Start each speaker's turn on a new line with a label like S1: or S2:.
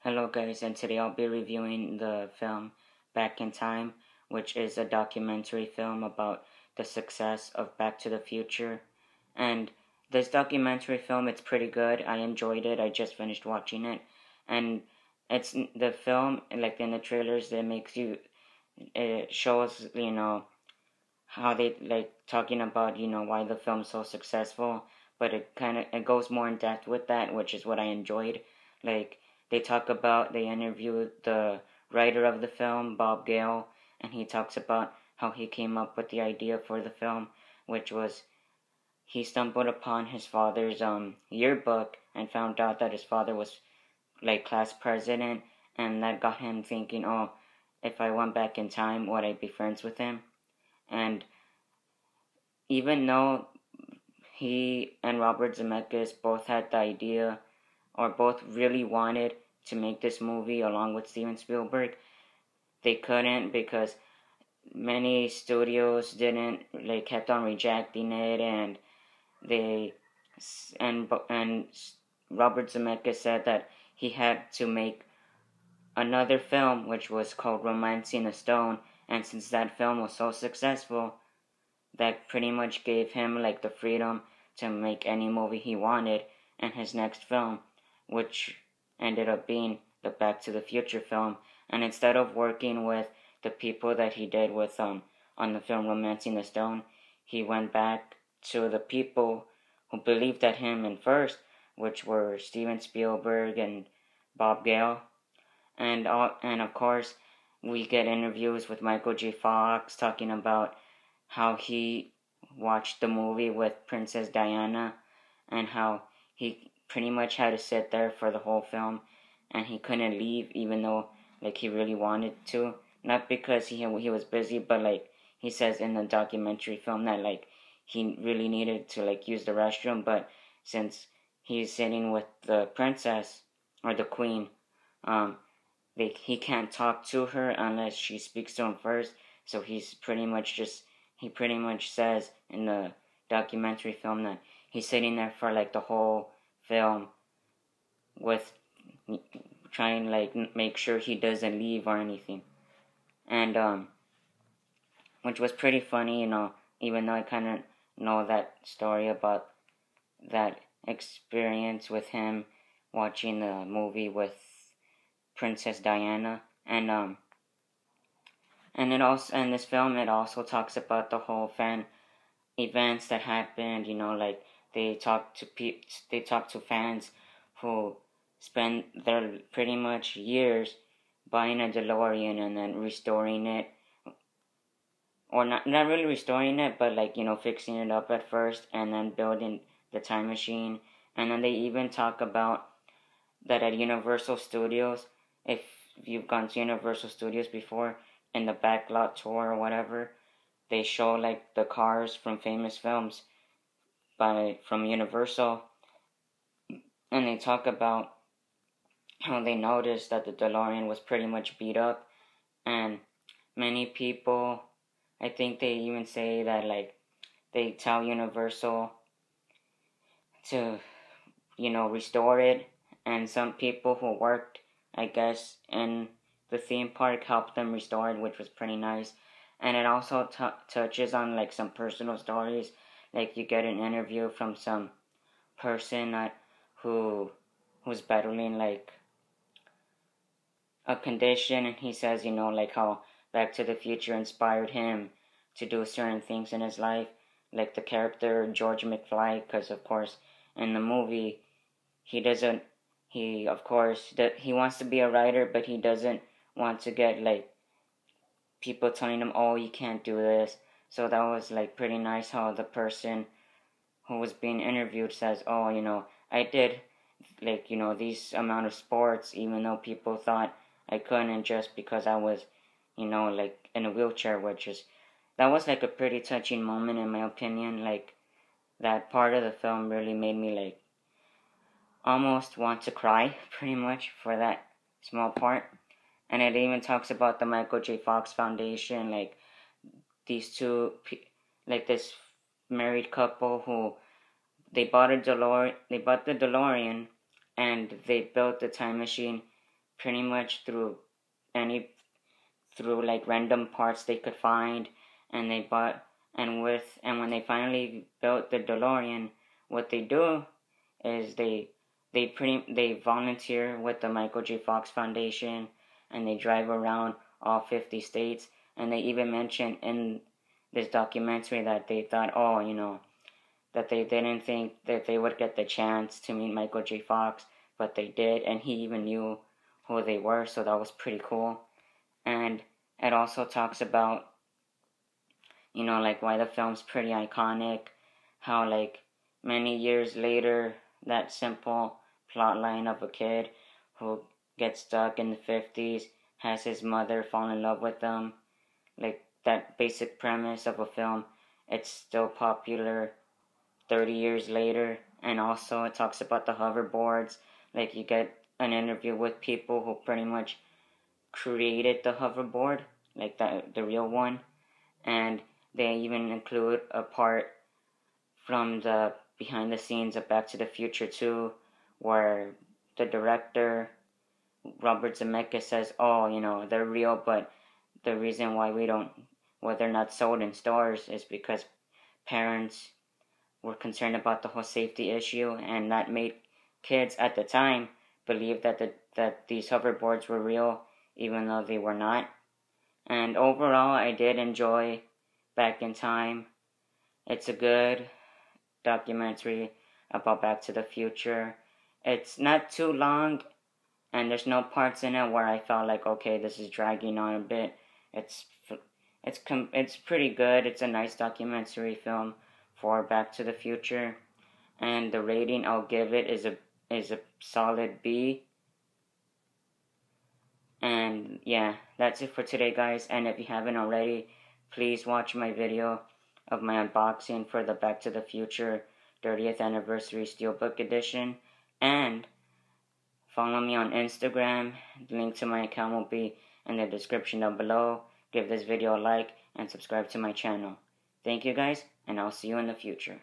S1: Hello guys, and today I'll be reviewing the film Back in Time, which is a documentary film about the success of Back to the Future. And this documentary film, it's pretty good. I enjoyed it. I just finished watching it. And it's the film, like in the trailers, it shows, how they like talking about, why the film's so successful. But it goes more in depth with that, which is what I enjoyed. Like, they interview the writer of the film, Bob Gale, and he talks about how he came up with the idea for the film, which was he stumbled upon his father's yearbook and found out that his father was like class president, and that got him thinking, oh, if I went back in time, would I be friends with him? And even though he and Robert Zemeckis both had the idea or both really wanted to make this movie along with Steven Spielberg, they couldn't because many studios didn't, kept on rejecting it, and they and Robert Zemeckis said that he had to make another film which was called Romancing the Stone, and since that film was so successful, that pretty much gave him like the freedom to make any movie he wanted. And his next film, which ended up being the Back to the Future film, and instead of working with the people that he did with on the film Romancing the Stone, he went back to the people who believed at him in first, which were Steven Spielberg and Bob Gale, and of course we get interviews with Michael J. Fox talking about how he watched the movie with Princess Diana and how he pretty much had to sit there for the whole film and he couldn't leave even though he really wanted to. Not because he was busy, but he says in the documentary film that he really needed to use the restroom, but since he's sitting with the princess or the queen, he can't talk to her unless she speaks to him first. So he pretty much says in the documentary film that he's sitting there for the whole film with trying make sure he doesn't leave or anything. And which was pretty funny, even though I kind of know that story about that experience with him watching the movie with Princess Diana. And this film, it also talks about the whole fan events that happened. They talk to fans who spend their pretty much years buying a DeLorean and then restoring it, or not really restoring it, but fixing it up at first and then building the time machine. And then they even talk about that at Universal Studios, if you've gone to Universal Studios before, in the backlot tour or whatever, they show the cars from famous films from Universal, and they talk about how they noticed that the DeLorean was pretty much beat up, and many people, I think they even say that they tell Universal to restore it, and some people who worked, I guess, in the theme park helped them restore it, which was pretty nice. And it also touches on some personal stories. You get an interview from some person who's battling a condition, and he says how Back to the Future inspired him to do certain things in his life, like the character George McFly, because of course in the movie he wants to be a writer, but he doesn't want to get people telling him, oh, you can't do this. So that was pretty nice how the person who was being interviewed says, oh, I did these amount of sports even though people thought I couldn't, just because I was in a wheelchair, that was a pretty touching moment in my opinion. That part of the film really made me almost want to cry pretty much for that small part. And it even talks about the Michael J. Fox Foundation, these two, this married couple who they bought the DeLorean, and they built the time machine pretty much through like random parts they could find, and they bought and when they finally built the DeLorean, what they do is they volunteer with the Michael J. Fox Foundation, and they drive around all 50 states, and they even mention in this documentary that they thought, oh, that they didn't think that they would get the chance to meet Michael J. Fox, but they did, and he even knew who they were, so that was pretty cool. And it also talks about, like why the film's pretty iconic, how like many years later, that simple plot line of a kid who gets stuck in the 50s, has his mother fall in love with him, like that basic premise of a film, it's still popular 30 years later. And also it talks about the hoverboards, like you get an interview with people who pretty much created the hoverboard, like the real one, and they even include a part from the behind the scenes of Back to the Future 2, where the director Robert Zemeckis says, oh, they're real, but the reason why they're not sold in stores is because parents were concerned about the whole safety issue, and that made kids at the time believe that these hoverboards were real, even though they were not. And overall, I did enjoy Back in Time. It's a good documentary about Back to the Future. It's not too long, and there's no parts in it where I felt like, okay, this is dragging on a bit. It's pretty good. It's a nice documentary film for Back to the Future, and the rating I'll give it is a solid B. And yeah, that's it for today, guys. And if you haven't already, please watch my video of my unboxing for the Back to the Future 30th Anniversary Steelbook Edition, and follow me on Instagram. The link to my account will be in the description down below. Give this video a like and subscribe to my channel. Thank you, guys, and I'll see you in the future.